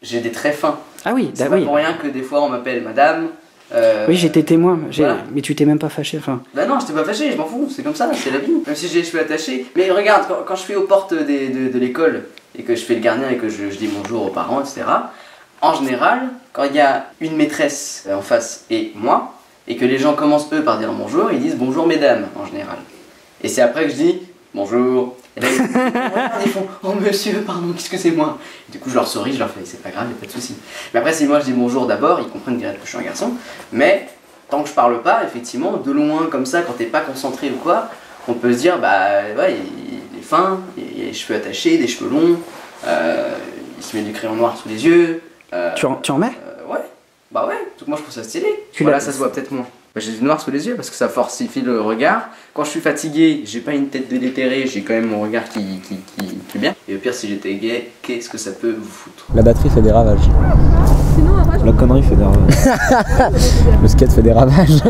j'ai des traits fins. Ah oui, c'est pas pour rien que des fois on m'appelle madame. Oui, j'étais témoin, voilà. Mais tu t'es même pas fâché, enfin... Bah non, j'étais pas fâché, je m'en fous, c'est comme ça, c'est la vie. Même si j'ai les cheveux attachés. Mais regarde, quand je suis aux portes de l'école et que je fais le gardien et que je dis bonjour aux parents, etc. En général, quand il y a une maîtresse en face et moi, et que les gens commencent eux par dire bonjour, ils disent bonjour mesdames, en général. Et c'est après que je dis bonjour. Et là, ils font oh monsieur, pardon, excusez-moi. Du coup, je leur souris, je leur fais c'est pas grave, y'a pas de souci. Mais après, si moi je dis bonjour d'abord, ils comprennent direct que je suis un garçon. Mais tant que je parle pas, effectivement, de loin comme ça, quand t'es pas concentré ou quoi, on peut se dire bah ouais, il est fin, il a les cheveux attachés, des cheveux longs, il se met du crayon noir sous les yeux. Tu en mets Ouais, bah ouais, donc moi je trouve ça stylé. Voilà, ça se voit peut-être moins. Bah, j'ai du noir sous les yeux parce que ça fortifie le regard. Quand je suis fatigué, j'ai pas une tête délétérée, j'ai quand même mon regard qui est bien. Et au pire, si j'étais gay, qu'est-ce que ça peut vous foutre? La batterie fait des ravages. La connerie fait des ravages. Le skate fait des ravages.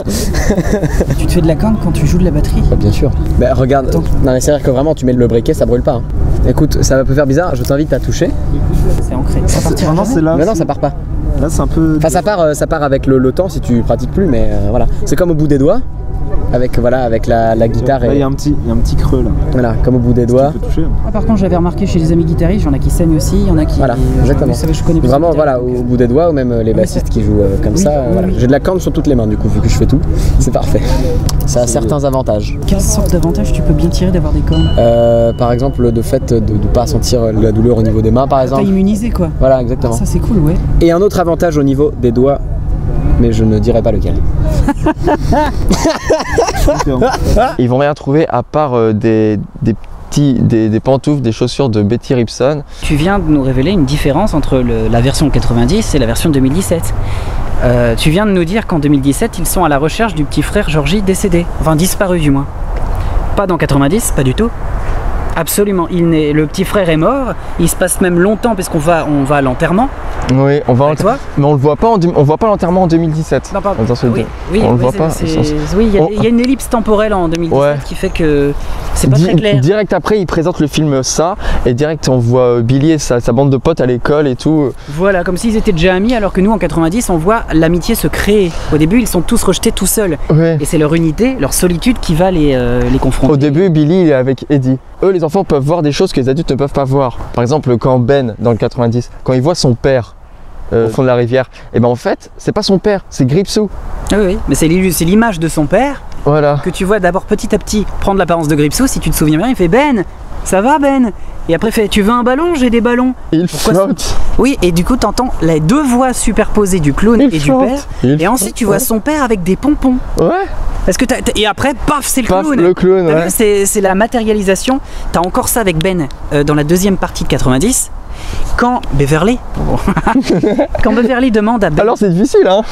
Tu te fais de la corne quand tu joues de la batterie? Bien sûr. Bah regarde, attends. Non mais c'est vrai que vraiment tu mets le briquet, ça brûle pas. Hein. Écoute, ça peut faire bizarre, je t'invite à toucher. C'est ancré. Ça partira Non, c'est là. Mais non, ça part pas. Là, c'est un peu. Enfin, ça part avec le temps si tu pratiques plus, mais voilà. C'est comme au bout des doigts, avec la guitare. Là, il y a un petit creux là. Voilà, comme au bout des doigts. Tu peux toucher. Ah, par contre, j'avais remarqué chez les amis guitaristes, il y en a qui saignent aussi, il y en a qui. Voilà, exactement. Je connais Vraiment, voilà, au bout des doigts, ou même les bassistes qui jouent comme ça. oui, Voilà. oui. J'ai de la corne sur toutes les mains, du coup, vu que je fais tout. C'est parfait. Ça a certains avantages. Quelle sorte d'avantage tu peux bien tirer d'avoir des cornes? Par exemple, le fait de ne pas sentir la douleur au niveau des mains, par T'as exemple. immunisé quoi. Voilà, exactement. Ça c'est cool, ouais. Et un autre avantage au niveau des doigts, mais je ne dirai pas lequel. Ils vont rien trouver à part des pantoufles, des chaussures de Betty Ribson. Tu viens de nous révéler une différence entre la version 90 et la version 2017. Tu viens de nous dire qu'en 2017, ils sont à la recherche du petit frère Georgie décédé, enfin disparu du moins. Pas dans 90, pas du tout. Absolument, le petit frère est mort, il se passe même longtemps parce qu'on va à l'enterrement. Oui, on va Avec toi mais on le voit pas, on voit pas l'enterrement en 2017. Non, pardon. Dans ce Oui, oui, on le oui, voit pas. oui, il y a une ellipse temporelle en 2017 Ouais. qui fait que c'est pas très clair. Direct après, il présente le film Ça, et direct on voit Billy et sa bande de potes à l'école et tout. Voilà, comme s'ils étaient déjà amis, alors que nous en 90, on voit l'amitié se créer. Au début, ils sont tous rejetés tout seuls. Ouais. Et c'est leur unité, leur solitude qui va les confronter. Au début, Billy il est avec Eddie. Eux, les enfants peuvent voir des choses que les adultes ne peuvent pas voir. Par exemple, quand Ben, dans le 90, quand il voit son père au fond de la rivière, et ben en fait, c'est pas son père, c'est Gripsou. Ah oui, mais c'est l'image de son père Voilà. que tu vois d'abord petit à petit prendre l'apparence de Gripsou. Si tu te souviens bien, il fait Ben, ça va Ben? Et après il fait tu veux un ballon? J'ai des ballons. Il Pourquoi flotte. Oui, et du coup t'entends les deux voix superposées du clown et du père. Et ensuite tu vois son père avec des pompons. Ouais. Parce que et après paf, c'est le Paf, clown. le clown, T'as ouais. vu, c'est la matérialisation. T'as encore ça avec Ben dans la deuxième partie de 90. Quand Beverly quand Beverly demande à Ben Alors c'est difficile, hein.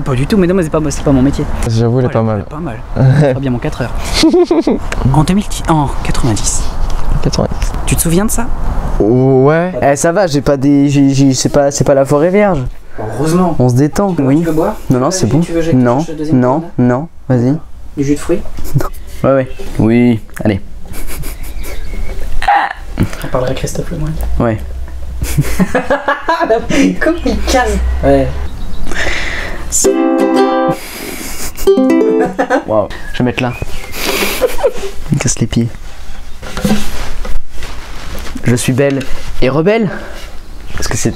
pas du tout, mais non, mais c'est pas mon métier. J'avoue, elle est Oh, pas mal. Pas mal. Très bien mon 4 heures. En 90. 90. Tu te souviens de ça? Ouais. Eh ça va, j'ai pas des. C'est pas la forêt vierge. Heureusement. On se détend. Oui. Tu veux boire? Non, non, c'est bon. Tu veux que je te Non, cherche le deuxième non, cornet? non, vas-y. Du jus de fruits? Ouais, ouais. Oui, allez. On parlerait à Christophe Lemoyne. Ouais. Comme il casse. Ouais. Waouh. Je vais mettre là. Il me casse les pieds. Je suis belle et rebelle. Parce que c'est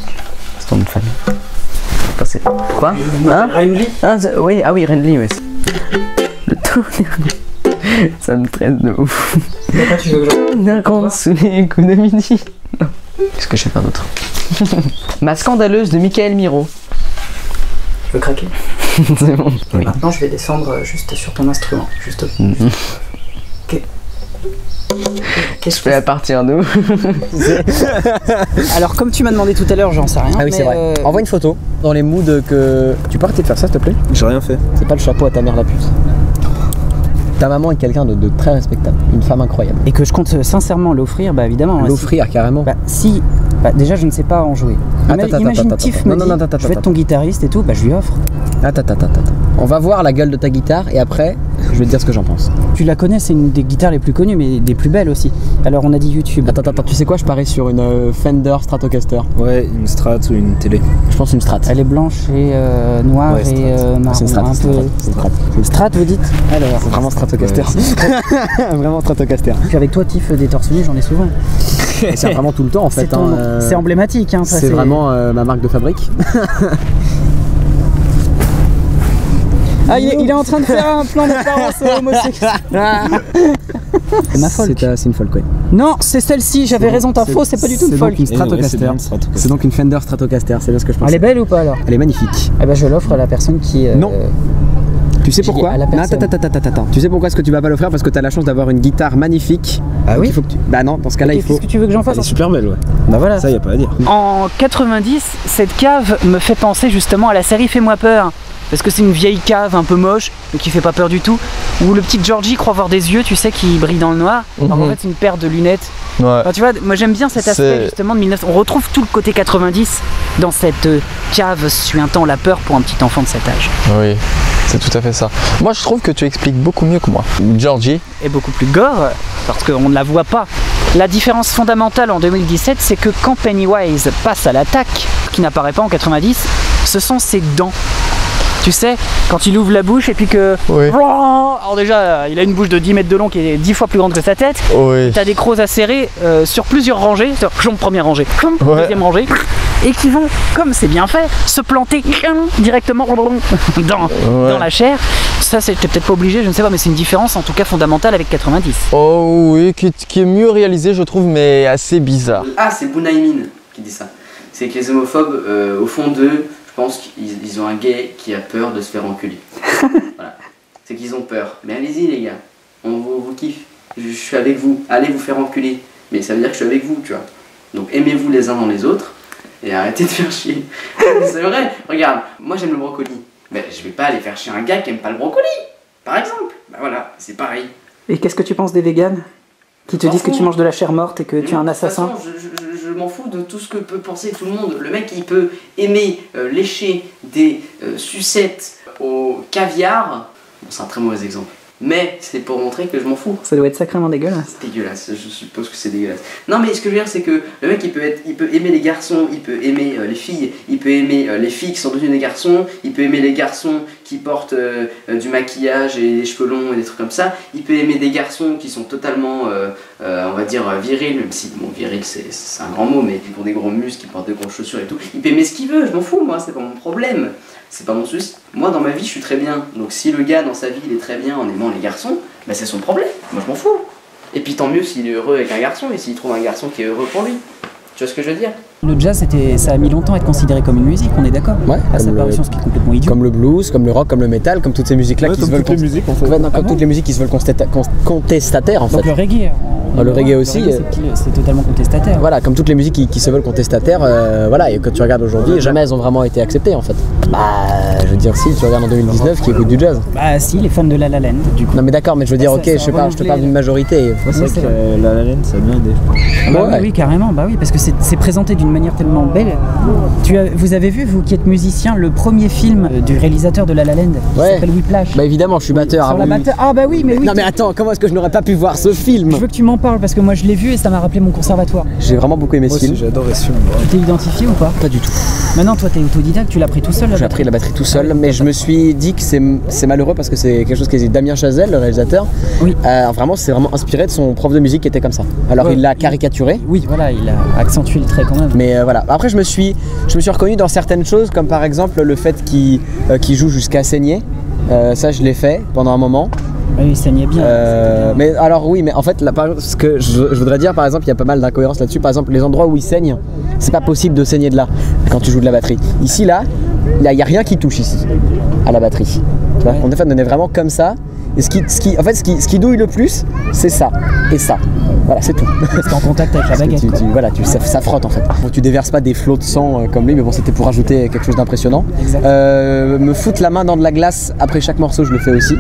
ton nom de famille. Enfin, c'est... Quoi? Hein? Renly. Oui, ah oui, Renly, ouais. Le tout. Ça me traîne de ouf. Pourquoi tu veux que je... D'un grand sous les coups de midi. Non. Qu'est-ce que je sais faire d'autre? Ma scandaleuse de Michael Miro. Je veux craquer. C'est bon. Oui. Maintenant, je vais descendre juste sur ton instrument. Juste. Ok. Qu'est-ce Je fais à partir d'où? Alors, comme tu m'as demandé tout à l'heure, j'en sais rien. Ah oui, c'est vrai. Envoie une photo dans les moods que. Tu peux arrêter de faire ça, s'il te plaît? J'ai rien fait. C'est pas le chapeau à ta mère la puce. Ta maman est quelqu'un de très respectable, une femme incroyable. Et que je compte sincèrement l'offrir, bah évidemment. L'offrir carrément. Bah si, bah, déjà je ne sais pas en jouer. Imagine Tiff me dit, je vais être ton guitariste et tout, bah je lui offre. Attends. On va voir la gueule de ta guitare et après, je vais te dire ce que j'en pense. Tu la connais, c'est une des guitares les plus connues, mais des plus belles aussi. Alors on a dit YouTube. Attends, tu sais quoi, je parie sur une Fender Stratocaster. Ouais, une Strat ou une télé. Je pense une Strat. Elle est blanche et noire Ouais, et marron. C'est une Strat, un c'est peu... une Strat. Strat, vous dites? Alors, C'est vraiment Stratocaster. Vraiment Stratocaster. puis avec toi, Tiff, des torse nus, j'en ai souvent. C'est vraiment tout le temps en fait. C'est emblématique. Hein, ça, c'est vraiment ma marque de fabrique. Ah, il est en train de faire un plan d'apparence homosexuelle. C'est ma folk. C'est une folk, oui. Non, c'est celle-ci, j'avais raison, t'as faux, c'est pas du tout une folk. C'est donc une Stratocaster. C'est donc une Fender Stratocaster, c'est bien ce que je pense. Elle est belle ou pas alors? Elle est magnifique. Eh ben je l'offre à la personne qui... Non. Tu sais J'ai dit pourquoi? à la Non, personne. attends. Tu sais pourquoi est-ce que tu vas pas l'offrir? Parce que tu as la chance d'avoir une guitare magnifique. Ah oui? Il faut que tu... Bah non, dans ce cas-là, il faut... Qu'est-ce que tu veux que j'en fasse? Elle est super belle, ouais. Bah voilà. Ça, y a pas à dire. En 90, cette cave me fait penser justement à la série Fais-moi peur. Parce que c'est une vieille cave un peu moche, mais qui fait pas peur du tout. Où le petit Georgie croit voir des yeux, tu sais, qui brillent dans le noir. Alors en fait, c'est une paire de lunettes. Ouais. Enfin, tu vois, moi j'aime bien cet aspect justement de 1900. On retrouve tout le côté 90 dans cette cave suintant la peur pour un petit enfant de cet âge. Oui, c'est tout à fait ça. Moi, je trouve que tu expliques beaucoup mieux que moi. Georgie. Et beaucoup plus gore, parce qu'on ne la voit pas. La différence fondamentale en 2017, c'est que quand Pennywise passe à l'attaque, qui n'apparaît pas en 90, ce sont ses dents. Tu sais, quand il ouvre la bouche et puis que... Oui. Alors déjà, il a une bouche de 10 mètres de long qui est 10 fois plus grande que sa tête. Oui. T'as des crocs acérés sur plusieurs rangées, première rangée, Ouais. deuxième rangée, et qui vont, comme c'est bien fait, se planter directement dans la chair. Ça, c'était peut-être pas obligé, je ne sais pas, mais c'est une différence en tout cas fondamentale avec 90. Oh oui, qui est mieux réalisé, je trouve, mais assez bizarre. Ah, c'est Bunaimin qui dit ça. C'est que les homophobes, au fond d'eux, je pense qu'ils ont un gay qui a peur de se faire enculer. Voilà. C'est qu'ils ont peur. Mais allez-y les gars, on vous kiffe. Je suis avec vous, allez vous faire enculer. Mais ça veut dire que je suis avec vous, tu vois. Donc aimez-vous les uns dans les autres et arrêtez de faire chier. C'est vrai, regarde, moi j'aime le brocoli. Mais je vais pas aller faire chier un gars qui aime pas le brocoli, par exemple. Bah voilà, c'est pareil. Et qu'est-ce que tu penses des véganes qui te disent que tu manges de la chair morte et que tu es un assassin? De toute façon, je m'en fous de tout ce que peut penser tout le monde. Le mec, il peut aimer lécher des sucettes au caviar. Bon, c'est un très mauvais exemple. Mais c'est pour montrer que je m'en fous. Ça doit être sacrément dégueulasse. C'est dégueulasse, je suppose que c'est dégueulasse. Non mais ce que je veux dire c'est que le mec il peut aimer les garçons, il peut aimer les filles, il peut aimer les filles qui sont devenues des garçons, il peut aimer les garçons qui portent du maquillage et des cheveux longs et des trucs comme ça, il peut aimer des garçons qui sont totalement, on va dire, virils, même si, bon, viril c'est un grand mot, mais qui ont des gros muscles, qui portent de grosses chaussures et tout, il peut aimer ce qu'il veut, je m'en fous moi, c'est pas mon problème. C'est pas mon souci. Moi dans ma vie je suis très bien. Donc si le gars dans sa vie il est très bien en aimant les garçons, bah c'est son problème. Moi je m'en fous. Et puis tant mieux s'il est heureux avec un garçon et s'il trouve un garçon qui est heureux pour lui. Tu vois ce que je veux dire? Le jazz, ça a mis longtemps à être considéré comme une musique, on est d'accord? Ouais, À sa comme parution, ce qui est complètement idiot. Comme le blues, comme le rock, comme le métal, comme toutes ces musiques-là qui se veulent... toutes les musiques, en fait. Ouais, non, comme toutes les musiques qui se veulent contestataires en fait. Donc le reggae. Le reggae aussi, c'est totalement contestataire. Voilà, comme toutes les musiques qui se veulent contestataires, voilà, et que tu regardes aujourd'hui, jamais elles ont vraiment été acceptées en fait. Bah, je veux dire, si tu regardes en 2019 qui écoute du jazz. Bah si, les fans de La La Land, du coup. Non mais d'accord, mais je veux dire, Ça, ok, ça a je te parle d'une majorité. Ouais, c'est vrai que La La Land, ça a bien aidé, je pense. Ah bah Ouais. oui, carrément, bah oui, parce que c'est présenté d'une manière tellement belle. Vous avez vu, vous qui êtes musicien, le premier film du réalisateur de La La Land, qui Ouais. s'appelle Whiplash. Bah évidemment, je suis batteur. Sur ah, la oui. batteur. Ah bah oui, mais oui. Non mais attends, comment est-ce que je n'aurais pas pu voir ce film? Je veux que tu m'en parles parce que moi je l'ai vu et ça m'a rappelé mon conservatoire. J'ai vraiment beaucoup aimé Moi ce aussi, film. j'ai adoré ce film. Tu t'es identifié ou pas? Pas du tout. Maintenant, toi t'es autodidacte, tu l'as pris tout seul là. J'ai appris la batterie tout seul, mais je me suis dit que c'est malheureux parce que c'est quelque chose qui est Damien Chazelle, le réalisateur. Oui. Vraiment, c'est vraiment inspiré de son prof de musique qui était comme ça. Alors Ouais. il l'a caricaturé. Oui, voilà, il a accentué le trait quand même. Mais voilà. Après, je me suis reconnu dans certaines choses, comme par exemple le fait qu'il joue jusqu'à saigner. Ça, je l'ai fait pendant un moment. Oui, il saignait bien. c'était bien. Mais alors oui, mais en fait, là, ce que je voudrais dire, par exemple, il y a pas mal d'incohérences là-dessus. Par exemple, les endroits où il saigne, c'est pas possible de saigner de là quand tu joues de la batterie. Ici, là, il y a rien qui touche ici à la batterie. Tu vois, on est vraiment comme ça. Et ce qui douille le plus, c'est ça et ça. Voilà, c'est tout. C'était en contact avec la Parce que baguette. quoi. ça frotte en fait. Bon, tu déverses pas des flots de sang comme lui, mais bon, c'était pour rajouter quelque chose d'impressionnant. Exact. Me foutre la main dans de la glace après chaque morceau, je le fais aussi,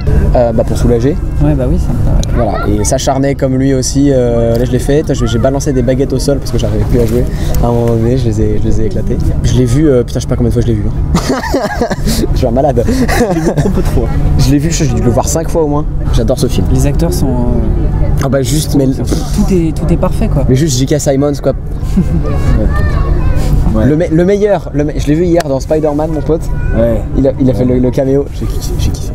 pour soulager. Ouais, bah oui, ça me paraît. Voilà, et s'acharner comme lui aussi, là je l'ai fait, j'ai balancé des baguettes au sol parce que j'arrivais plus à jouer. À un moment donné, je les ai éclatés. Je l'ai vu, putain, je sais pas combien de fois je l'ai vu. Je suis un malade. Je l'ai vu trop peu de fois. Je l'ai vu, j'ai dû le voir 5 fois au moins. J'adore ce film. Les acteurs sont. Ah bah juste, mais Tout est parfait quoi. Mais juste J.K. Simmons quoi. Ouais. Le meilleur, je l'ai vu hier dans Spider-Man mon pote. Ouais. Il a fait le caméo, j'ai kiffé.